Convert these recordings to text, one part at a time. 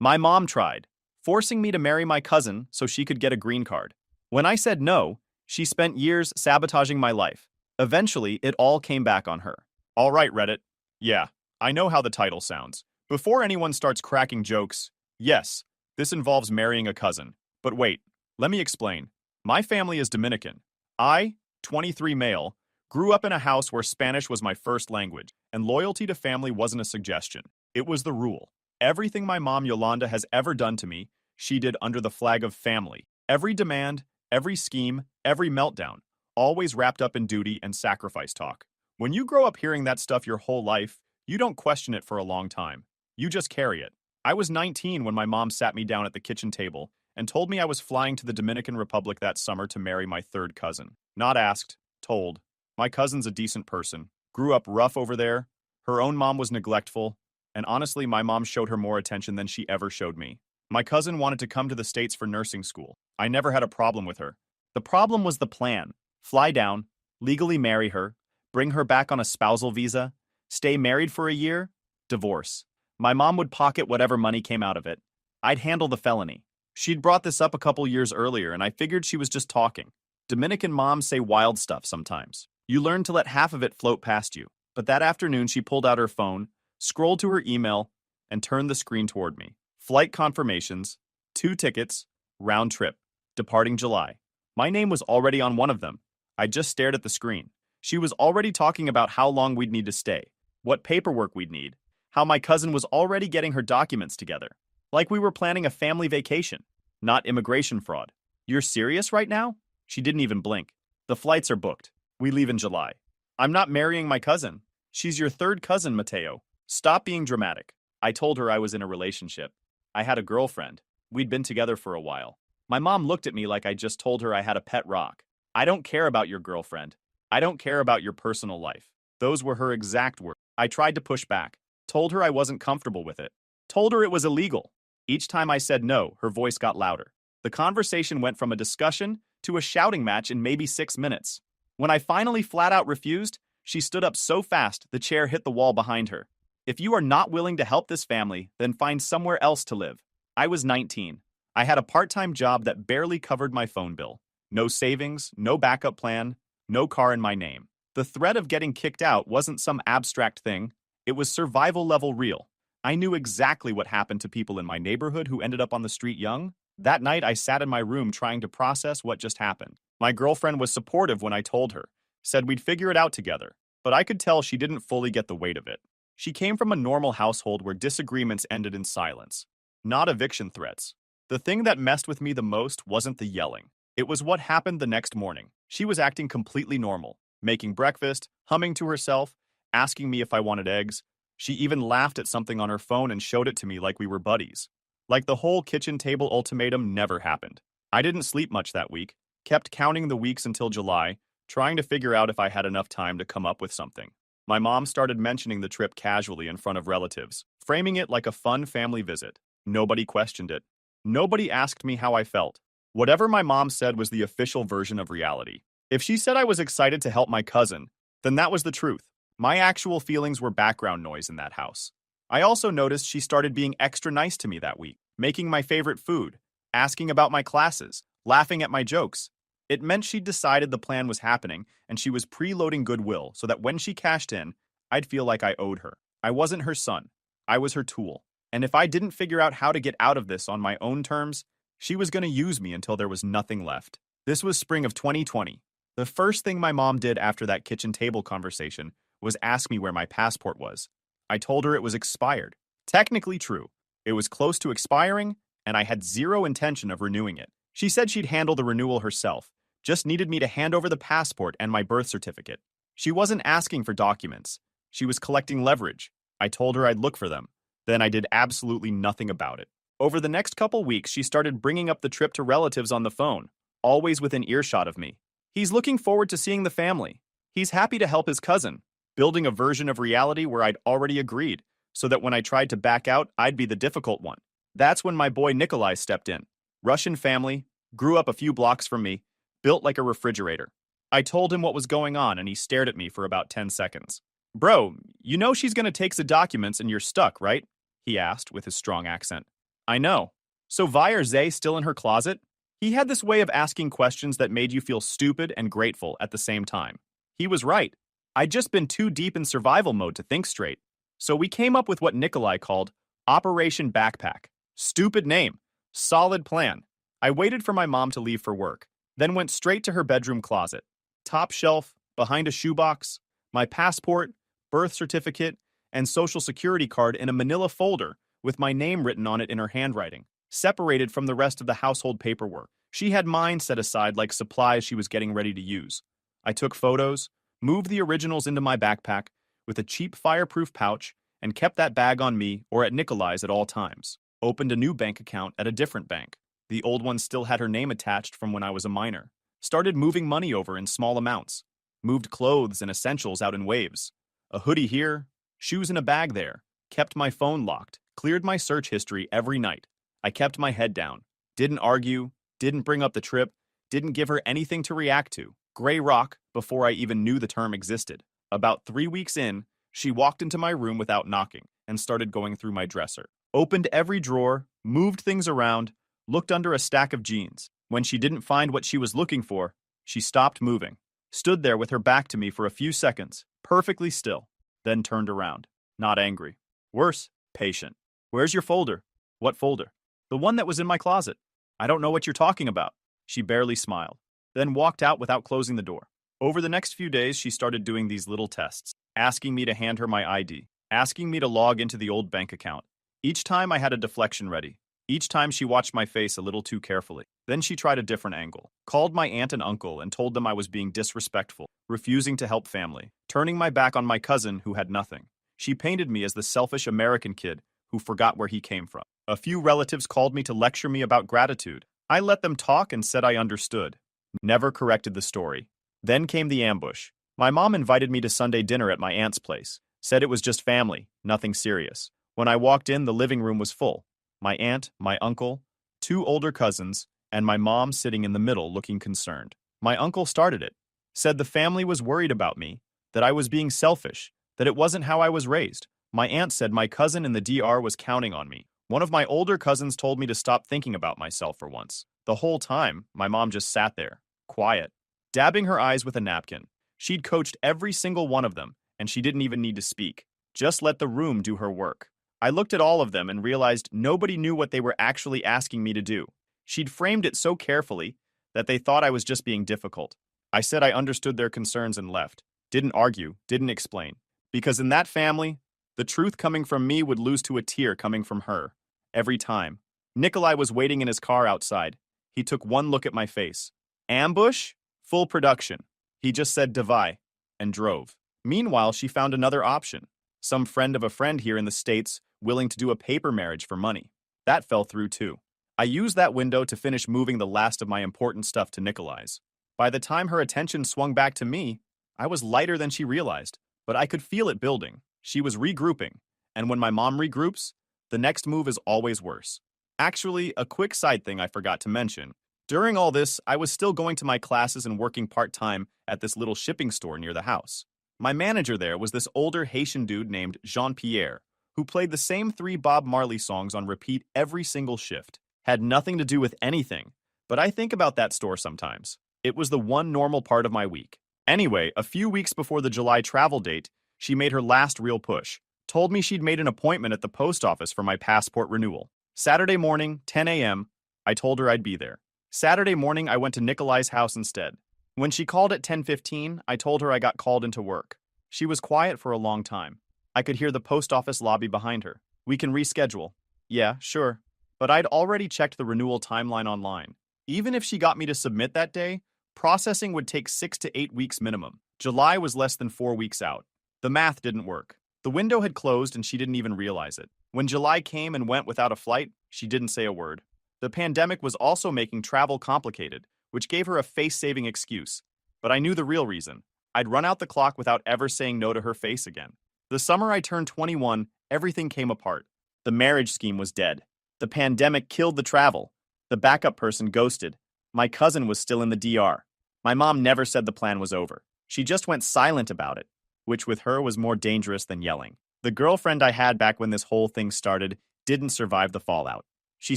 My mom tried, forcing me to marry my cousin so she could get a green card. When I said no, she spent years sabotaging my life. Eventually, it all came back on her. All right, Reddit. Yeah, I know how the title sounds. Before anyone starts cracking jokes, yes, this involves marrying a cousin. But wait, let me explain. My family is Dominican. I, 23 male, grew up in a house where Spanish was my first language, and loyalty to family wasn't a suggestion. It was the rule. Everything my mom Yolanda has ever done to me, she did under the flag of family. Every demand, every scheme, every meltdown, always wrapped up in duty and sacrifice talk. When you grow up hearing that stuff your whole life, you don't question it for a long time. You just carry it. I was 19 when my mom sat me down at the kitchen table and told me I was flying to the Dominican Republic that summer to marry my third cousin. Not asked, told. My cousin's a decent person. Grew up rough over there. Her own mom was neglectful. And honestly, my mom showed her more attention than she ever showed me. My cousin wanted to come to the States for nursing school. I never had a problem with her. The problem was the plan. Fly down, legally marry her, bring her back on a spousal visa, stay married for a year, divorce. My mom would pocket whatever money came out of it. I'd handle the felony. She'd brought this up a couple years earlier, and I figured she was just talking. Dominican moms say wild stuff sometimes. You learn to let half of it float past you. But that afternoon, she pulled out her phone, scrolled to her email, and turned the screen toward me. Flight confirmations, 2 tickets, round trip, departing July. My name was already on one of them. I just stared at the screen. She was already talking about how long we'd need to stay, what paperwork we'd need, how my cousin was already getting her documents together. Like we were planning a family vacation, not immigration fraud. You're serious right now? She didn't even blink. The flights are booked. We leave in July. I'm not marrying my cousin. She's your third cousin, Mateo. Stop being dramatic. I told her I was in a relationship. I had a girlfriend. We'd been together for a while. My mom looked at me like I just told her I had a pet rock. I don't care about your girlfriend. I don't care about your personal life. Those were her exact words. I tried to push back. Told her I wasn't comfortable with it. Told her it was illegal. Each time I said no, her voice got louder. The conversation went from a discussion to a shouting match in maybe 6 minutes. When I finally flat out refused, she stood up so fast the chair hit the wall behind her. If you are not willing to help this family, then find somewhere else to live. I was 19. I had a part-time job that barely covered my phone bill. No savings, no backup plan, no car in my name. The threat of getting kicked out wasn't some abstract thing. It was survival level real. I knew exactly what happened to people in my neighborhood who ended up on the street young. That night, I sat in my room trying to process what just happened. My girlfriend was supportive when I told her, said we'd figure it out together, but I could tell she didn't fully get the weight of it. She came from a normal household where disagreements ended in silence, not eviction threats. The thing that messed with me the most wasn't the yelling. It was what happened the next morning. She was acting completely normal, making breakfast, humming to herself, asking me if I wanted eggs. She even laughed at something on her phone and showed it to me like we were buddies. Like the whole kitchen table ultimatum never happened. I didn't sleep much that week, kept counting the weeks until July, trying to figure out if I had enough time to come up with something. My mom started mentioning the trip casually in front of relatives, framing it like a fun family visit. Nobody questioned it. Nobody asked me how I felt. Whatever my mom said was the official version of reality. If she said I was excited to help my cousin, then that was the truth. My actual feelings were background noise in that house. I also noticed she started being extra nice to me that week, making my favorite food, asking about my classes, laughing at my jokes. It meant she'd decided the plan was happening and she was preloading goodwill so that when she cashed in, I'd feel like I owed her. I wasn't her son. I was her tool. And if I didn't figure out how to get out of this on my own terms, she was going to use me until there was nothing left. This was spring of 2020. The first thing my mom did after that kitchen table conversation was ask me where my passport was. I told her it was expired. Technically true. It was close to expiring, and I had zero intention of renewing it. She said she'd handle the renewal herself, just needed me to hand over the passport and my birth certificate. She wasn't asking for documents. She was collecting leverage. I told her I'd look for them. Then I did absolutely nothing about it. Over the next couple weeks, she started bringing up the trip to relatives on the phone, always within earshot of me. He's looking forward to seeing the family. He's happy to help his cousin, building a version of reality where I'd already agreed, so that when I tried to back out, I'd be the difficult one. That's when my boy Nikolai stepped in. Russian family, grew up a few blocks from me, built like a refrigerator. I told him what was going on and he stared at me for about 10 seconds. Bro, you know she's gonna take the documents and you're stuck, right? He asked with his strong accent. I know. So why are they still in her closet? He had this way of asking questions that made you feel stupid and grateful at the same time. He was right. I'd just been too deep in survival mode to think straight. So we came up with what Nikolai called Operation Backpack. Stupid name. Solid plan. I waited for my mom to leave for work, then went straight to her bedroom closet. Top shelf, behind a shoebox, my passport, birth certificate, and social security card in a manila folder with my name written on it in her handwriting, separated from the rest of the household paperwork. She had mine set aside like supplies she was getting ready to use. I took photos, moved the originals into my backpack with a cheap fireproof pouch, and kept that bag on me or at Nikolai's at all times. Opened a new bank account at a different bank. The old one still had her name attached from when I was a minor. Started moving money over in small amounts. Moved clothes and essentials out in waves. A hoodie here, shoes in a bag there. Kept my phone locked. Cleared my search history every night. I kept my head down. Didn't argue. Didn't bring up the trip. Didn't give her anything to react to. Gray rock before I even knew the term existed. About 3 weeks in, she walked into my room without knocking and started going through my dresser. Opened every drawer, moved things around, looked under a stack of jeans. When she didn't find what she was looking for, she stopped moving, stood there with her back to me for a few seconds, perfectly still, then turned around. Not angry. Worse, patient. Where's your folder? What folder? The one that was in my closet. I don't know what you're talking about. She barely smiled, then walked out without closing the door. Over the next few days, she started doing these little tests, asking me to hand her my ID, asking me to log into the old bank account. Each time I had a deflection ready. Each time she watched my face a little too carefully. Then she tried a different angle. Called my aunt and uncle and told them I was being disrespectful, refusing to help family, turning my back on my cousin who had nothing. She painted me as the selfish American kid who forgot where he came from. A few relatives called me to lecture me about gratitude. I let them talk and said I understood. Never corrected the story. Then came the ambush. My mom invited me to Sunday dinner at my aunt's place. Said it was just family, nothing serious. When I walked in, the living room was full. My aunt, my uncle, 2 older cousins, and my mom sitting in the middle looking concerned. My uncle started it. Said the family was worried about me, that I was being selfish, that it wasn't how I was raised. My aunt said my cousin in the DR was counting on me. One of my older cousins told me to stop thinking about myself for once. The whole time, my mom just sat there, quiet, dabbing her eyes with a napkin. She'd coached every single one of them, and she didn't even need to speak. Just let the room do her work. I looked at all of them and realized nobody knew what they were actually asking me to do. She'd framed it so carefully that they thought I was just being difficult. I said I understood their concerns and left. Didn't argue, didn't explain. Because in that family, the truth coming from me would lose to a tear coming from her. Every time. Nikolai was waiting in his car outside. He took one look at my face. Ambush? Full production. He just said Davai and drove. Meanwhile, she found another option. Some friend of a friend here in the States willing to do a paper marriage for money. That fell through too. I used that window to finish moving the last of my important stuff to Nikolai's. By the time her attention swung back to me, I was lighter than she realized, but I could feel it building. She was regrouping, and when my mom regroups, the next move is always worse. Actually, a quick side thing I forgot to mention. During all this, I was still going to my classes and working part-time at this little shipping store near the house. My manager there was this older Haitian dude named Jean-Pierre, who played the same 3 Bob Marley songs on repeat every single shift. Had nothing to do with anything, but I think about that store sometimes. It was the one normal part of my week. Anyway, a few weeks before the July travel date, she made her last real push. Told me she'd made an appointment at the post office for my passport renewal. Saturday morning, 10 a.m., I told her I'd be there. Saturday morning, I went to Nikolai's house instead. When she called at 10:15, I told her I got called into work. She was quiet for a long time. I could hear the post office lobby behind her. We can reschedule. Yeah, sure. But I'd already checked the renewal timeline online. Even if she got me to submit that day, processing would take 6 to 8 weeks minimum. July was less than 4 weeks out. The math didn't work. The window had closed and she didn't even realize it. When July came and went without a flight, she didn't say a word. The pandemic was also making travel complicated, which gave her a face-saving excuse. But I knew the real reason. I'd run out the clock without ever saying no to her face again. The summer I turned 21, everything came apart. The marriage scheme was dead. The pandemic killed the travel. The backup person ghosted. My cousin was still in the DR. My mom never said the plan was over. She just went silent about it, which with her was more dangerous than yelling. The girlfriend I had back when this whole thing started didn't survive the fallout. She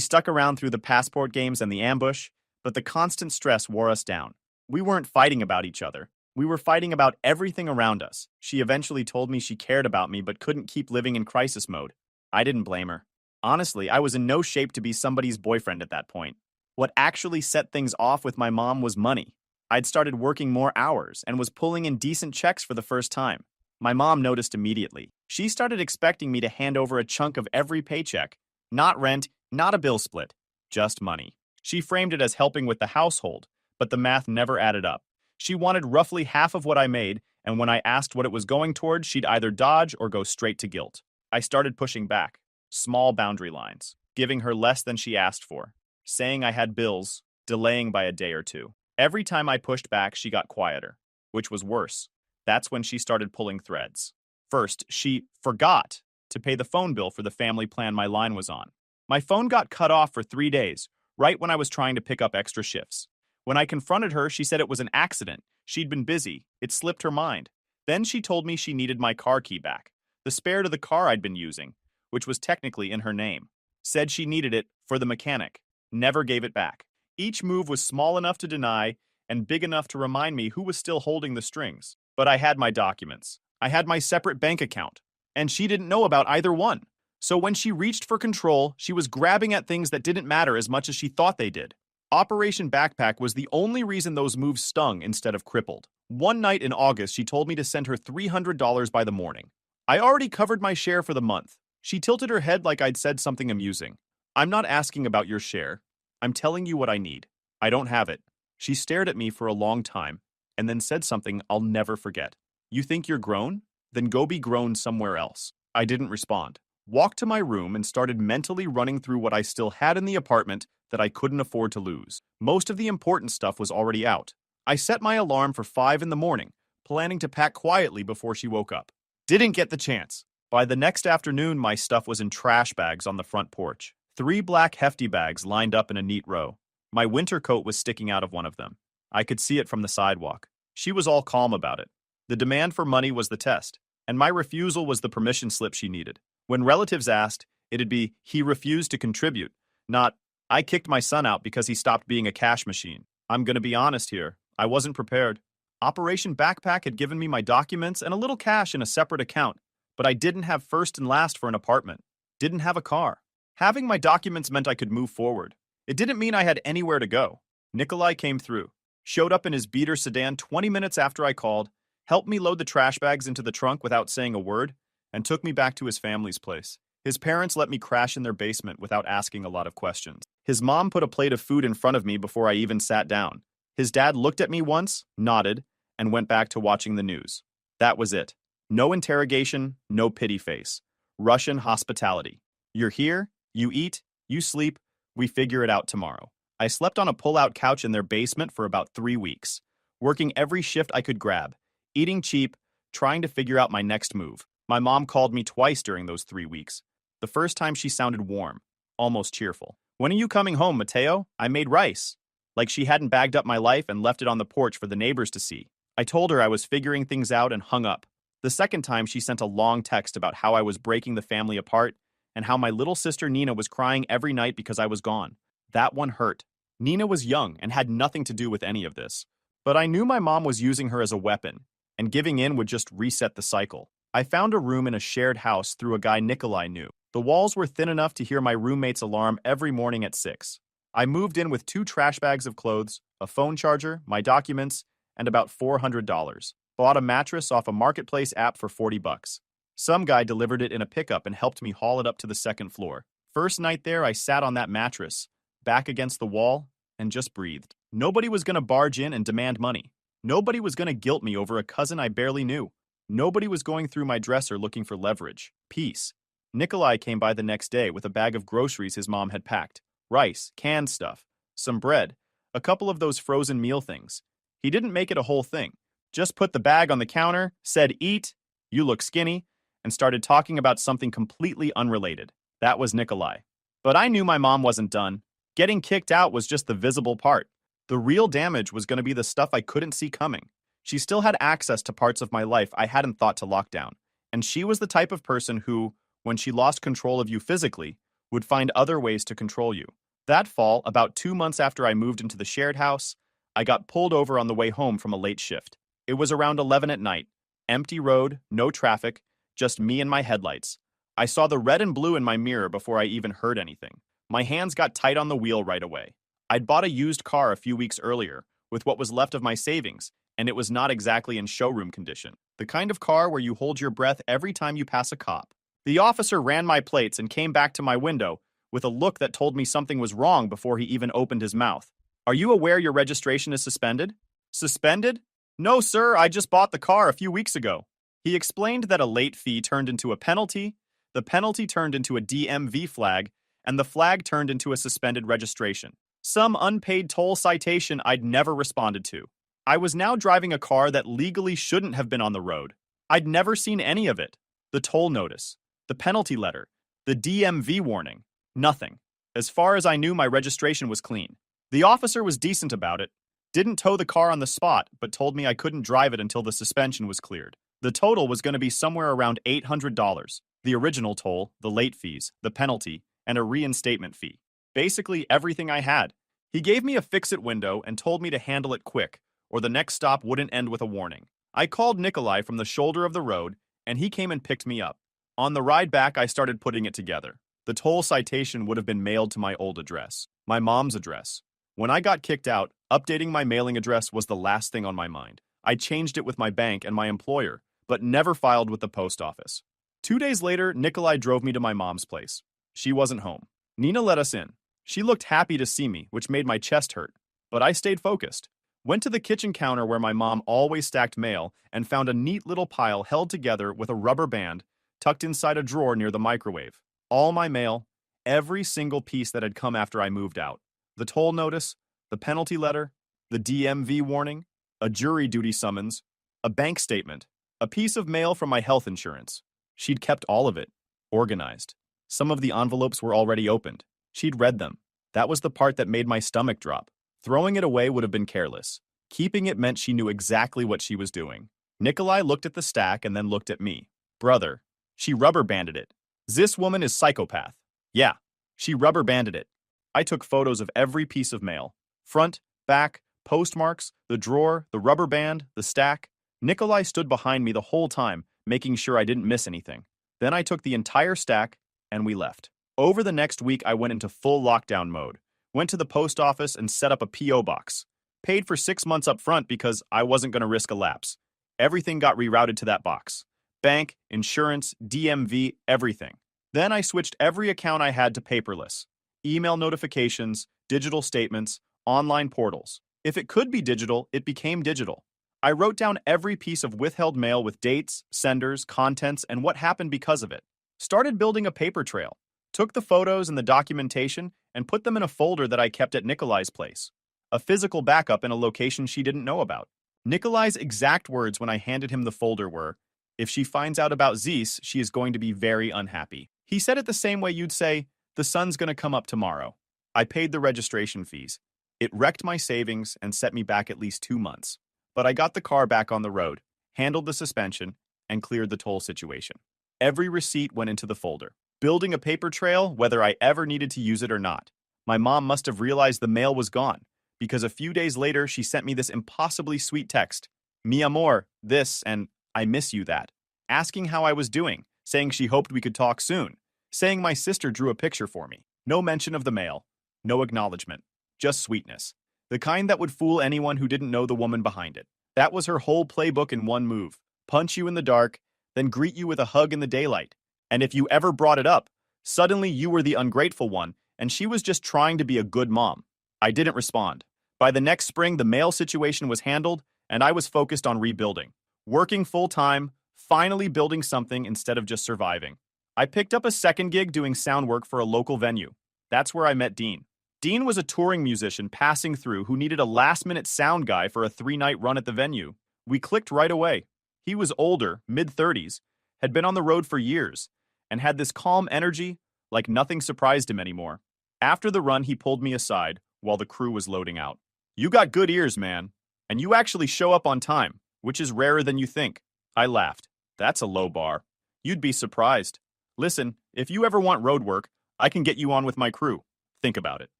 stuck around through the passport games and the ambush, but the constant stress wore us down. We weren't fighting about each other. We were fighting about everything around us. She eventually told me she cared about me but couldn't keep living in crisis mode. I didn't blame her. Honestly, I was in no shape to be somebody's boyfriend at that point. What actually set things off with my mom was money. I'd started working more hours and was pulling in decent checks for the first time. My mom noticed immediately. She started expecting me to hand over a chunk of every paycheck. Not rent, not a bill split, just money. She framed it as helping with the household, but the math never added up. She wanted roughly half of what I made, and when I asked what it was going toward, she'd either dodge or go straight to guilt. I started pushing back. Small boundary lines, giving her less than she asked for, saying I had bills, delaying by a day or two. Every time I pushed back, she got quieter, which was worse. That's when she started pulling threads. First, she forgot to pay the phone bill for the family plan my line was on. My phone got cut off for 3 days, right when I was trying to pick up extra shifts. When I confronted her, she said it was an accident. She'd been busy. It slipped her mind. Then she told me she needed my car key back, the spare to the car I'd been using, which was technically in her name. Said she needed it for the mechanic. Never gave it back. Each move was small enough to deny and big enough to remind me who was still holding the strings. But I had my documents. I had my separate bank account. And she didn't know about either one. So when she reached for control, she was grabbing at things that didn't matter as much as she thought they did. Operation Backpack was the only reason those moves stung instead of crippled. One night in August, she told me to send her $300 by the morning. I already covered my share for the month. She tilted her head like I'd said something amusing. I'm not asking about your share. I'm telling you what I need. I don't have it. She stared at me for a long time and then said something I'll never forget. You think you're grown? Then go be grown somewhere else. I didn't respond. Walked to my room and started mentally running through what I still had in the apartment that I couldn't afford to lose. Most of the important stuff was already out. I set my alarm for 5 in the morning, planning to pack quietly before she woke up. Didn't get the chance. By the next afternoon, my stuff was in trash bags on the front porch. 3 black hefty bags lined up in a neat row. My winter coat was sticking out of one of them. I could see it from the sidewalk. She was all calm about it. The demand for money was the test, and my refusal was the permission slip she needed. When relatives asked, it'd be, he refused to contribute, not, I kicked my son out because he stopped being a cash machine. I'm gonna be honest here. I wasn't prepared. Operation Backpack had given me my documents and a little cash in a separate account, but I didn't have first and last for an apartment. Didn't have a car. Having my documents meant I could move forward. It didn't mean I had anywhere to go. Nikolai came through, showed up in his beater sedan 20 minutes after I called, helped me load the trash bags into the trunk without saying a word, and took me back to his family's place. His parents let me crash in their basement without asking a lot of questions. His mom put a plate of food in front of me before I even sat down. His dad looked at me once, nodded, and went back to watching the news. That was it. No interrogation, no pity face. Russian hospitality. You're here, you eat, you sleep, we figure it out tomorrow. I slept on a pull-out couch in their basement for about 3 weeks, working every shift I could grab, eating cheap, trying to figure out my next move. My mom called me twice during those 3 weeks. The first time she sounded warm, almost cheerful. When are you coming home, Mateo? I made rice. Like she hadn't bagged up my life and left it on the porch for the neighbors to see. I told her I was figuring things out and hung up. The second time she sent a long text about how I was breaking the family apart and how my little sister Nina was crying every night because I was gone. That one hurt. Nina was young and had nothing to do with any of this. But I knew my mom was using her as a weapon, and giving in would just reset the cycle. I found a room in a shared house through a guy Nikolai knew. The walls were thin enough to hear my roommate's alarm every morning at 6. I moved in with 2 trash bags of clothes, a phone charger, my documents, and about $400. Bought a mattress off a marketplace app for $40. Some guy delivered it in a pickup and helped me haul it up to the 2nd floor. First night there, I sat on that mattress, back against the wall, and just breathed. Nobody was going to barge in and demand money. Nobody was going to guilt me over a cousin I barely knew. Nobody was going through my dresser looking for leverage. Peace. Nikolai came by the next day with a bag of groceries his mom had packed. Rice, canned stuff, some bread, a couple of those frozen meal things. He didn't make it a whole thing. Just put the bag on the counter, said, "Eat, you look skinny," and started talking about something completely unrelated. That was Nikolai. But I knew my mom wasn't done. Getting kicked out was just the visible part. The real damage was going to be the stuff I couldn't see coming. She still had access to parts of my life I hadn't thought to lock down. And she was the type of person who, when she lost control of you physically, would find other ways to control you. That fall, about 2 months after I moved into the shared house, I got pulled over on the way home from a late shift. It was around 11 at night. Empty road, no traffic, just me and my headlights. I saw the red and blue in my mirror before I even heard anything. My hands got tight on the wheel right away. I'd bought a used car a few weeks earlier, with what was left of my savings, and it was not exactly in showroom condition. The kind of car where you hold your breath every time you pass a cop. The officer ran my plates and came back to my window with a look that told me something was wrong before he even opened his mouth. "Are you aware your registration is suspended?" "Suspended? No, sir, I just bought the car a few weeks ago." He explained that a late fee turned into a penalty, the penalty turned into a DMV flag, and the flag turned into a suspended registration. Some unpaid toll citation I'd never responded to. I was now driving a car that legally shouldn't have been on the road. I'd never seen any of it. The toll notice, the penalty letter, the DMV warning, nothing. As far as I knew, my registration was clean. The officer was decent about it, didn't tow the car on the spot, but told me I couldn't drive it until the suspension was cleared. The total was going to be somewhere around $800. The original toll, the late fees, the penalty, and a reinstatement fee. Basically everything I had. He gave me a fix-it window and told me to handle it quick, or the next stop wouldn't end with a warning. I called Nikolai from the shoulder of the road, and he came and picked me up. On the ride back, I started putting it together. The toll citation would have been mailed to my old address, my mom's address. When I got kicked out, updating my mailing address was the last thing on my mind. I changed it with my bank and my employer, but never filed with the post office. 2 days later, Nikolai drove me to my mom's place. She wasn't home. Nina let us in. She looked happy to see me, which made my chest hurt. But I stayed focused. Went to the kitchen counter where my mom always stacked mail and found a neat little pile held together with a rubber band tucked inside a drawer near the microwave. All my mail, every single piece that had come after I moved out. The toll notice, the penalty letter, the DMV warning, a jury duty summons, a bank statement, a piece of mail from my health insurance. She'd kept all of it, organized. Some of the envelopes were already opened. She'd read them. That was the part that made my stomach drop. Throwing it away would have been careless. Keeping it meant she knew exactly what she was doing. Nikolai looked at the stack and then looked at me. "Brother, she rubber banded it. This woman is psychopath." "Yeah, she rubber banded it." I took photos of every piece of mail. Front, back, postmarks, the drawer, the rubber band, the stack. Nikolai stood behind me the whole time, making sure I didn't miss anything. Then I took the entire stack, and we left. Over the next week, I went into full lockdown mode. Went to the post office and set up a P.O. box. Paid for 6 months up front because I wasn't going to risk a lapse. Everything got rerouted to that box. Bank, insurance, DMV, everything. Then I switched every account I had to paperless. Email notifications, digital statements, online portals. If it could be digital, it became digital. I wrote down every piece of withheld mail with dates, senders, contents, and what happened because of it. Started building a paper trail. Took the photos and the documentation and put them in a folder that I kept at Nikolai's place. A physical backup in a location she didn't know about. Nikolai's exact words when I handed him the folder were, "If she finds out about Zeus, she is going to be very unhappy." He said it the same way you'd say, "The sun's going to come up tomorrow." I paid the registration fees. It wrecked my savings and set me back at least 2 months. But I got the car back on the road, handled the suspension, and cleared the toll situation. Every receipt went into the folder. Building a paper trail, whether I ever needed to use it or not. My mom must have realized the mail was gone, because a few days later she sent me this impossibly sweet text. "Mi amor, this," and "I miss you," that. Asking how I was doing, saying she hoped we could talk soon, saying my sister drew a picture for me. No mention of the mail. No acknowledgement. Just sweetness. The kind that would fool anyone who didn't know the woman behind it. That was her whole playbook in one move. Punch you in the dark, then greet you with a hug in the daylight. And if you ever brought it up, suddenly you were the ungrateful one, and she was just trying to be a good mom. I didn't respond. By the next spring, the mail situation was handled, and I was focused on rebuilding. Working full-time, finally building something instead of just surviving. I picked up a second gig doing sound work for a local venue. That's where I met Dean. Dean was a touring musician passing through who needed a last-minute sound guy for a 3-night run at the venue. We clicked right away. He was older, mid-30s, had been on the road for years, and had this calm energy, like nothing surprised him anymore. After the run, he pulled me aside while the crew was loading out. "You got good ears, man, and you actually show up on time, which is rarer than you think." I laughed. "That's a low bar. You'd be surprised. Listen, if you ever want road work, I can get you on with my crew. Think about it.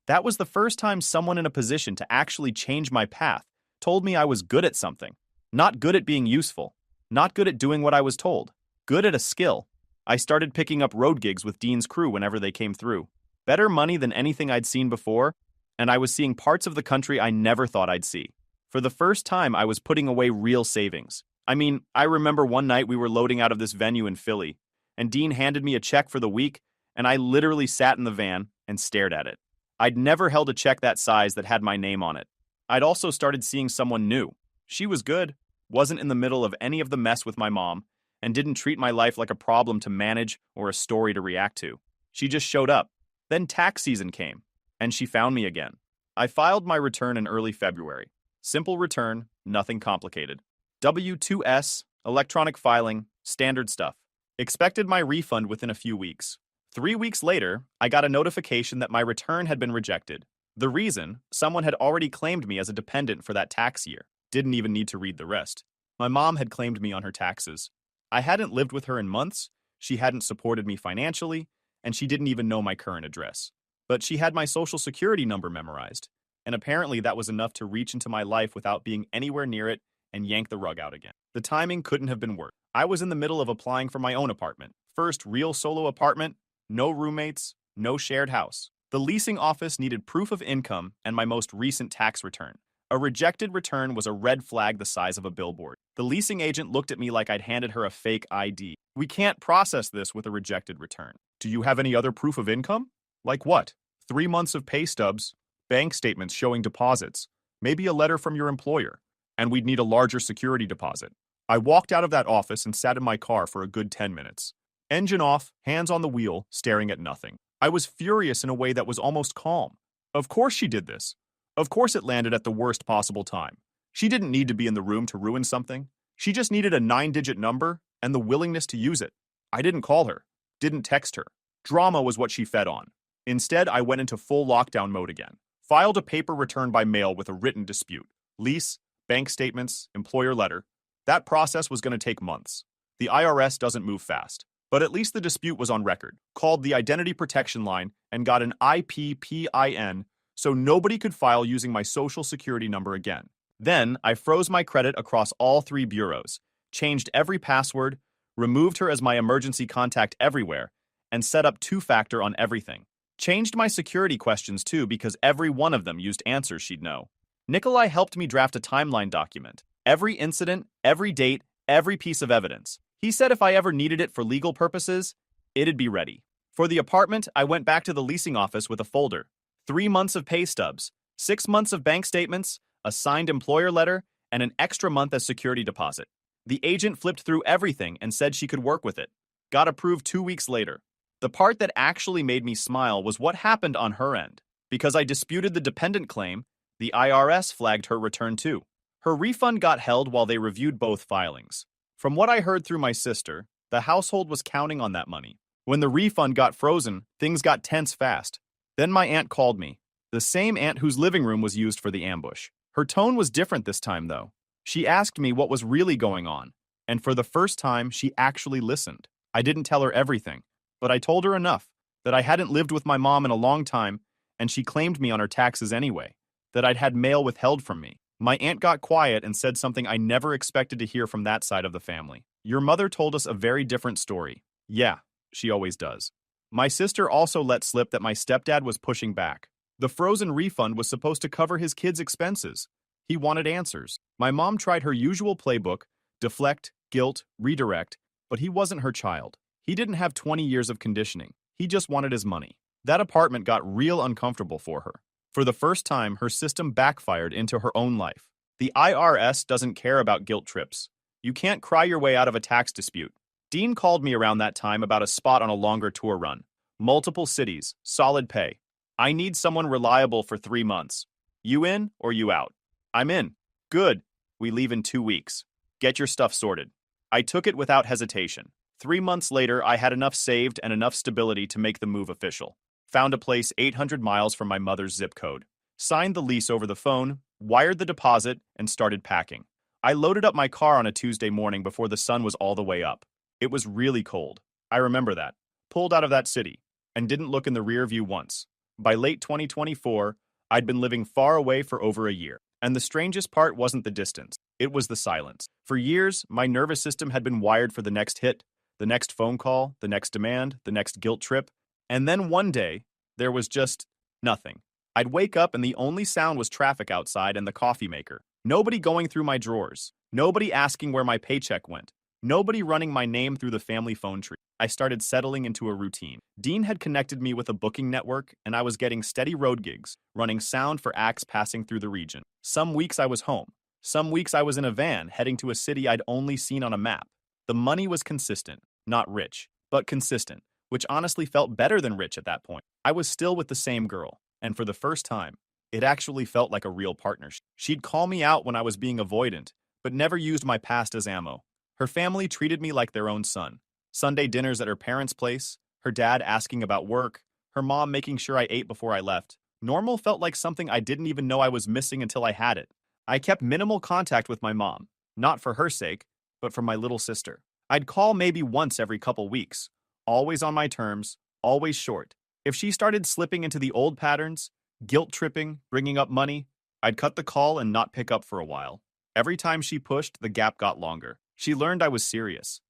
That was the first time someone in a position to actually change my path told me I was good at something. Not good at being useful. Not good at doing what I was told. Good at a skill. I started picking up road gigs with Dean's crew whenever they came through. Better money than anything I'd seen before, and I was seeing parts of the country I never thought I'd see. For the first time, I was putting away real savings. I mean, I remember one night we were loading out of this venue in Philly, and Dean handed me a check for the week, and I literally sat in the van and stared at it. I'd never held a check that size that had my name on it. I'd also started seeing someone new. She was good, wasn't in the middle of any of the mess with my mom, and didn't treat my life like a problem to manage or a story to react to. She just showed up. Then tax season came, and she found me again. I filed my return in early February. Simple return, nothing complicated. W-2S, electronic filing, standard stuff. Expected my refund within a few weeks. 3 weeks later, I got a notification that my return had been rejected. The reason, someone had already claimed me as a dependent for that tax year. Didn't even need to read the rest. My mom had claimed me on her taxes. I hadn't lived with her in months, she hadn't supported me financially, and she didn't even know my current address. But she had my social security number memorized, and apparently that was enough to reach into my life without being anywhere near it and yank the rug out again. The timing couldn't have been worse. I was in the middle of applying for my own apartment. First real solo apartment, no roommates, no shared house. The leasing office needed proof of income and my most recent tax return. A rejected return was a red flag the size of a billboard. The leasing agent looked at me like I'd handed her a fake ID. We can't process this with a rejected return. Do you have any other proof of income? Like what? 3 months of pay stubs, bank statements showing deposits, maybe a letter from your employer, and we'd need a larger security deposit. I walked out of that office and sat in my car for a good 10 minutes. Engine off, hands on the wheel, staring at nothing. I was furious in a way that was almost calm. Of course she did this. Of course it landed at the worst possible time. She didn't need to be in the room to ruin something. She just needed a 9-digit number and the willingness to use it. I didn't call her, didn't text her. Drama was what she fed on. Instead, I went into full lockdown mode again. Filed a paper return by mail with a written dispute. Lease, bank statements, employer letter. That process was going to take months. The IRS doesn't move fast. But at least the dispute was on record. Called the Identity Protection Line and got an IPPIN so nobody could file using my social security number again. Then, I froze my credit across all 3 bureaus, changed every password, removed her as my emergency contact everywhere, and set up 2-factor on everything. Changed my security questions too because every one of them used answers she'd know. Nikolai helped me draft a timeline document. Every incident, every date, every piece of evidence. He said if I ever needed it for legal purposes, it'd be ready. For the apartment, I went back to the leasing office with a folder. 3 months of pay stubs, 6 months of bank statements, a signed employer letter, and an extra month as security deposit. The agent flipped through everything and said she could work with it. Got approved 2 weeks later. The part that actually made me smile was what happened on her end. Because I disputed the dependent claim, the IRS flagged her return too. Her refund got held while they reviewed both filings. From what I heard through my sister, the household was counting on that money. When the refund got frozen, things got tense fast. Then my aunt called me, the same aunt whose living room was used for the ambush. Her tone was different this time, though. She asked me what was really going on, and for the first time, she actually listened. I didn't tell her everything, but I told her enough, that I hadn't lived with my mom in a long time, and she claimed me on her taxes anyway, that I'd had mail withheld from me. My aunt got quiet and said something I never expected to hear from that side of the family. Your mother told us a very different story. Yeah, she always does. My sister also let slip that my stepdad was pushing back. The frozen refund was supposed to cover his kids' expenses. He wanted answers. My mom tried her usual playbook, deflect, guilt, redirect, but he wasn't her child. He didn't have 20 years of conditioning. He just wanted his money. That apartment got real uncomfortable for her. For the first time, her system backfired into her own life. The IRS doesn't care about guilt trips. You can't cry your way out of a tax dispute. Dean called me around that time about a spot on a longer tour run. Multiple cities, solid pay. I need someone reliable for 3 months. You in or you out? I'm in. Good. We leave in 2 weeks. Get your stuff sorted. I took it without hesitation. 3 months later, I had enough saved and enough stability to make the move official. Found a place 800 miles from my mother's zip code. Signed the lease over the phone, wired the deposit, and started packing. I loaded up my car on a Tuesday morning before the sun was all the way up. It was really cold. I remember that. Pulled out of that city. and didn't look in the rear view once. By late 2024, I'd been living far away for over a year. And the strangest part wasn't the distance, it was the silence. For years, my nervous system had been wired for the next hit, the next phone call, the next demand, the next guilt trip. And then one day, there was just nothing. I'd wake up and the only sound was traffic outside and the coffee maker. Nobody going through my drawers. Nobody asking where my paycheck went. Nobody running my name through the family phone tree. I started settling into a routine. Dean had connected me with a booking network, and I was getting steady road gigs, running sound for acts passing through the region. Some weeks I was home. Some weeks I was in a van, heading to a city I'd only seen on a map. The money was consistent, not rich, but consistent, which honestly felt better than rich at that point. I was still with the same girl, and for the first time, it actually felt like a real partnership. She'd call me out when I was being avoidant, but never used my past as ammo. Her family treated me like their own son. Sunday dinners at her parents' place, her dad asking about work, her mom making sure I ate before I left. Normal felt like something I didn't even know I was missing until I had it. I kept minimal contact with my mom, not for her sake, but for my little sister. I'd call maybe once every couple weeks, always on my terms, always short. If she started slipping into the old patterns, guilt tripping, bringing up money, I'd cut the call and not pick up for a while. Every time she pushed, the gap got longer. She learned I was serious.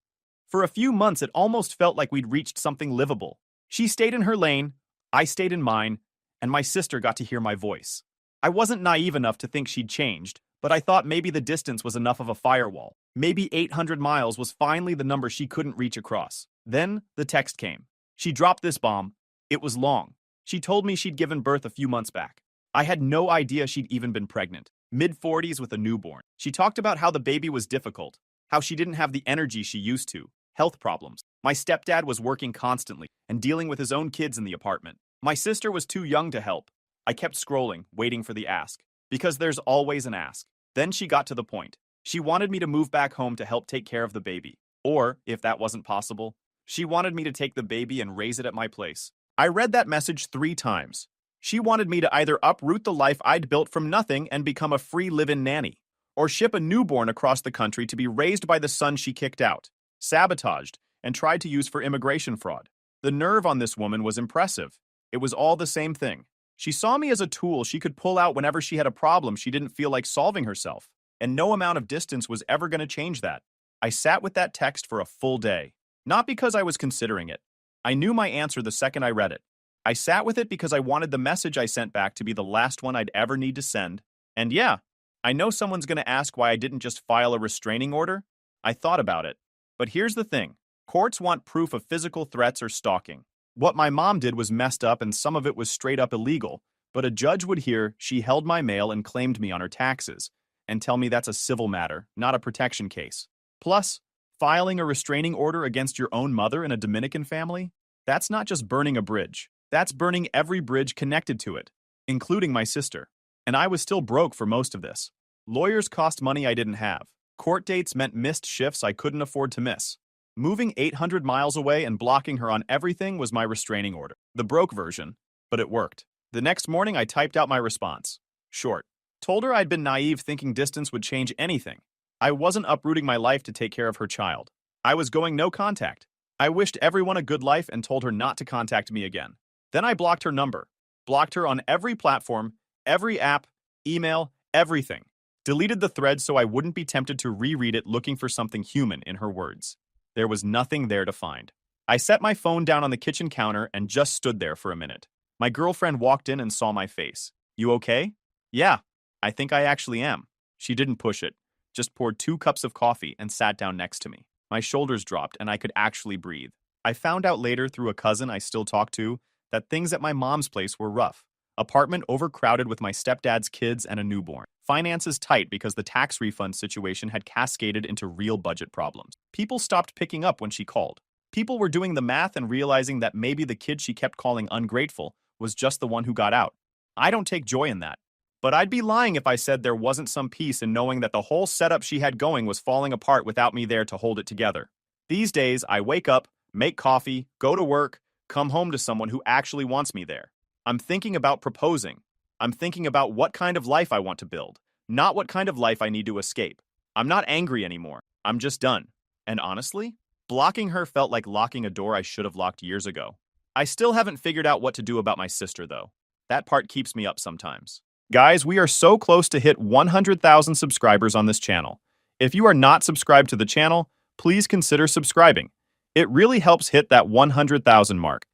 For a few months, it almost felt like we'd reached something livable. She stayed in her lane, I stayed in mine, and my sister got to hear my voice. I wasn't naive enough to think she'd changed, but I thought maybe the distance was enough of a firewall. Maybe 800 miles was finally the number she couldn't reach across. Then the text came. She dropped this bomb. It was long. She told me she'd given birth a few months back. I had no idea she'd even been pregnant. Mid-40s with a newborn. She talked about how the baby was difficult, how she didn't have the energy she used to, health problems. My stepdad was working constantly and dealing with his own kids in the apartment. My sister was too young to help. I kept scrolling, waiting for the ask, because there's always an ask. Then she got to the point. She wanted me to move back home to help take care of the baby. Or, if that wasn't possible, she wanted me to take the baby and raise it at my place. I read that message 3 times. She wanted me to either uproot the life I'd built from nothing and become a free live-in nanny, or ship a newborn across the country to be raised by the son she kicked out, sabotaged, and tried to use for immigration fraud. The nerve on this woman was impressive. It was all the same thing. She saw me as a tool she could pull out whenever she had a problem she didn't feel like solving herself, and no amount of distance was ever going to change that. I sat with that text for a full day, not because I was considering it. I knew my answer the second I read it. I sat with it because I wanted the message I sent back to be the last one I'd ever need to send. And yeah, I know someone's going to ask why I didn't just file a restraining order. I thought about it. But here's the thing. Courts want proof of physical threats or stalking. What my mom did was messed up and some of it was straight up illegal, but a judge would hear she held my mail and claimed me on her taxes, and tell me that's a civil matter, not a protection case. Plus, filing a restraining order against your own mother in a Dominican family? That's not just burning a bridge. That's burning every bridge connected to it, including my sister. And I was still broke for most of this. Lawyers cost money I didn't have. Court dates meant missed shifts I couldn't afford to miss. Moving 800 miles away and blocking her on everything was my restraining order. The broke version, but it worked. The next morning, I typed out my response. Short. Told her I'd been naive thinking distance would change anything. I wasn't uprooting my life to take care of her child. I was going no contact. I wished everyone a good life and told her not to contact me again. Then I blocked her number. Blocked her on every platform, every app, email, everything. Deleted the thread so I wouldn't be tempted to reread it looking for something human in her words. There was nothing there to find. I set my phone down on the kitchen counter and just stood there for a minute. My girlfriend walked in and saw my face. You okay? Yeah, I think I actually am. She didn't push it, just poured 2 cups of coffee and sat down next to me. My shoulders dropped and I could actually breathe. I found out later through a cousin I still talk to that things at my mom's place were rough. Apartment overcrowded with my stepdad's kids and a newborn. Finances tight because the tax refund situation had cascaded into real budget problems. People stopped picking up when she called. People were doing the math and realizing that maybe the kid she kept calling ungrateful was just the one who got out. I don't take joy in that. But I'd be lying if I said there wasn't some peace in knowing that the whole setup she had going was falling apart without me there to hold it together. These days, I wake up, make coffee, go to work, come home to someone who actually wants me there. I'm thinking about proposing. I'm thinking about what kind of life I want to build, not what kind of life I need to escape. I'm not angry anymore. I'm just done. And honestly, blocking her felt like locking a door I should have locked years ago. I still haven't figured out what to do about my sister, though. That part keeps me up sometimes. Guys, we are so close to hit 100,000 subscribers on this channel. If you are not subscribed to the channel, please consider subscribing. It really helps hit that 100,000 mark.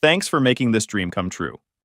Thanks for making this dream come true.